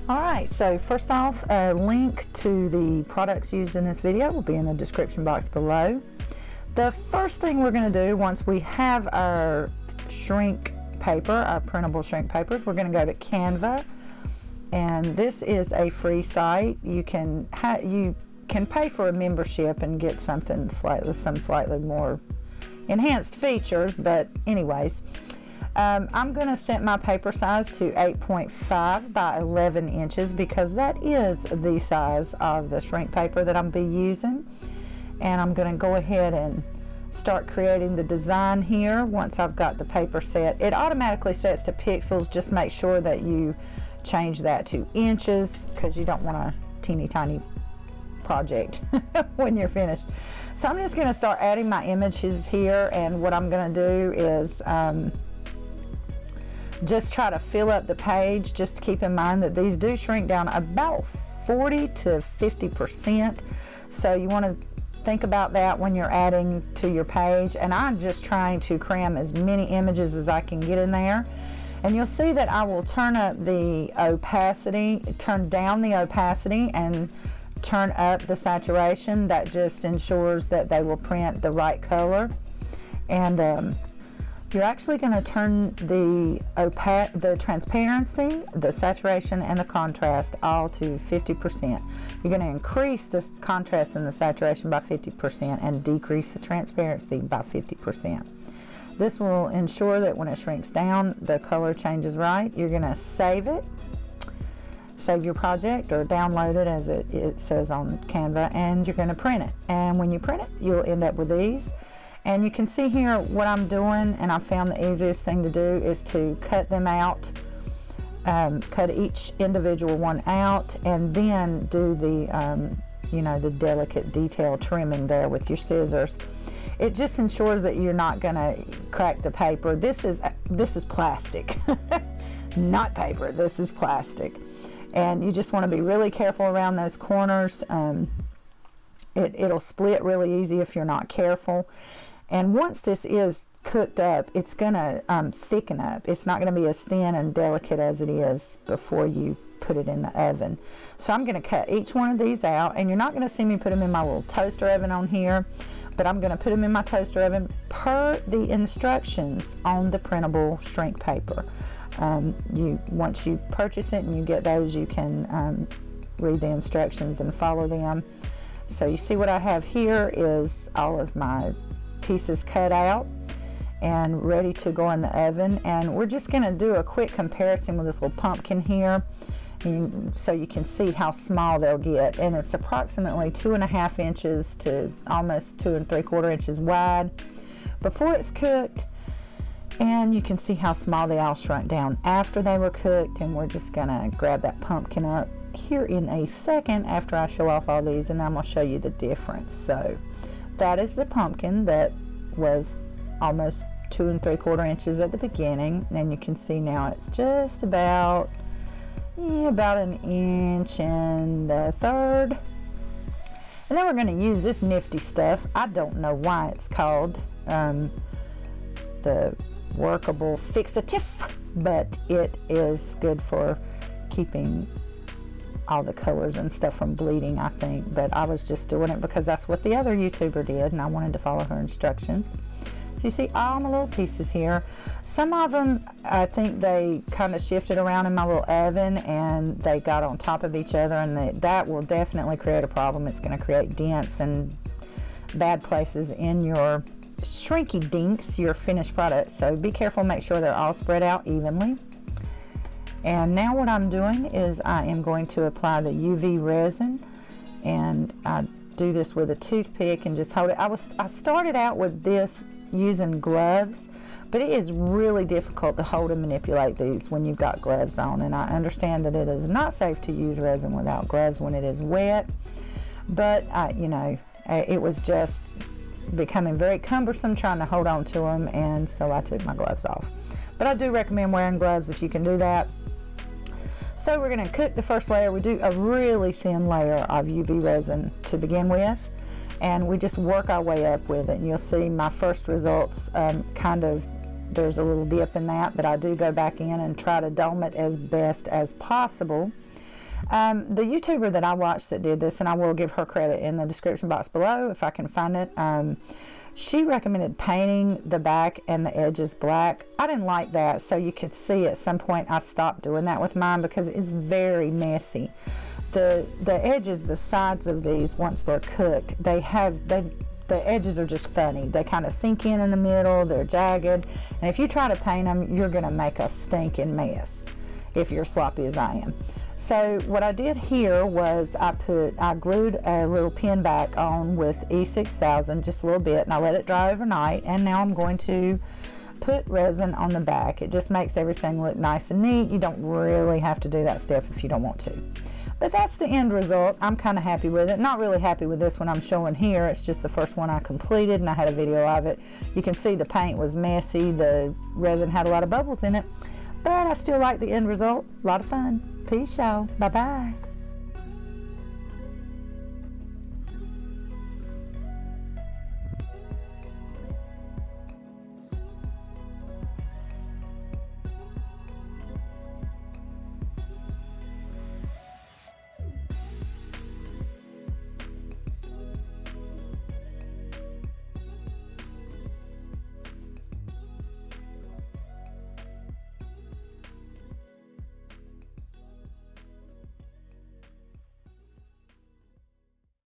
Alright, so first off, a link to the products used in this video will be in the description box below. The first thing we're going to do once we have our shrink paper, our printable shrink papers, we're going to go to Canva, and this is a free site. You can pay for a membership and get something slightly more enhanced features, but anyways, I'm going to set my paper size to 8.5 by 11 inches because that is the size of the shrink paper that I'm be using. And I'm going to go ahead and start creating the design here. Once I've got the paper set, it automatically sets to pixels. Just make sure that you change that to inches because you don't want a teeny tiny project when you're finished. So I'm just going to start adding my images here, and what I'm going to do is just try to fill up the page. Just keep in mind that these do shrink down about 40 to 50%, so you want to think about that when you're adding to your page. And I'm just trying to cram as many images as I can get in there. And you'll see that I will turn up the opacity, turn down the opacity and turn up the saturation. That just ensures that they will print the right color. And you're actually going to turn the transparency, the saturation, and the contrast all to 50%. You're going to increase the contrast and the saturation by 50% and decrease the transparency by 50%. This will ensure that when it shrinks down, the color changes right. You're going to save it, save your project, or download it as it says on Canva, and you're going to print it. And when you print it, you'll end up with these. And you can see here what I'm doing, and I found the easiest thing to do is to cut them out, cut each individual one out, and then do the, the delicate detail trimming there with your scissors. It just ensures that you're not going to crack the paper. This is plastic, not paper. This is plastic, and you just want to be really careful around those corners. It'll split really easy if you're not careful. And once this is cooked up, it's going to thicken up. It's not going to be as thin and delicate as it is before you put it in the oven. So I'm going to cut each one of these out, and you're not going to see me put them in my little toaster oven on here, but I'm going to put them in my toaster oven per the instructions on the printable shrink paper. Once you purchase it and you get those, you can read the instructions and follow them. So you see what I have here is all of my pieces cut out and ready to go in the oven. And we're just going to do a quick comparison with this little pumpkin here, so you can see how small they'll get. And it's approximately 2.5 inches to almost 2 3/4 inches wide before it's cooked, and you can see how small they all shrunk down after they were cooked. And we're just going to grab that pumpkin up here in a second after I show off all these, and I'm going to show you the difference. So that is the pumpkin that was almost 2 3/4 inches at the beginning, and you can see now it's just about 1.1 inches. And then we're going to use this nifty stuff. I don't know why it's called the workable fixative, but it is good for keeping all the colors and stuff from bleeding, I think. But I was just doing it because that's what the other YouTuber did, and I wanted to follow her instructions. So you see all my little pieces here. Some of them, I think they kind of shifted around in my little oven and they got on top of each other, and that will definitely create a problem. It's going to create dents and bad places in your shrinky dinks, your finished product. So be careful, make sure they're all spread out evenly. And now what I'm doing is I am going to apply the UV resin, and I do this with a toothpick and just hold it. I started out with this using gloves, but it is really difficult to hold and manipulate these when you've got gloves on, and I understand that it is not safe to use resin without gloves when it is wet, but it was just becoming very cumbersome trying to hold on to them, and so I took my gloves off. But I do recommend wearing gloves if you can do that. So we're going to cook the first layer. We do a really thin layer of UV resin to begin with, and we just work our way up with it. And you'll see my first results there's a little dip in that, but I do go back in and try to dome it as best as possible. The YouTuber that I watched that did this, and I will give her credit in the description box below if I can find it, she recommended painting the back and the edges black. I didn't like that, so you could see at some point I stopped doing that with mine because it's very messy. The edges, the sides of these, once they're cooked, the edges are just funny. They kind of sink in the middle, they're jagged, and if you try to paint them, you're going to make a stinking mess if you're sloppy as I am. So what I did here was I glued a little pin back on with E6000 just a little bit, and I let it dry overnight, and now I'm going to put resin on the back. It just makes everything look nice and neat. You don't really have to do that step if you don't want to. But that's the end result. I'm kind of happy with it. Not really happy with this one I'm showing here. It's just the first one I completed, and I had a video of it. You can see the paint was messy. The resin had a lot of bubbles in it. But I still like the end result. A lot of fun. Peace, y'all. Bye-bye.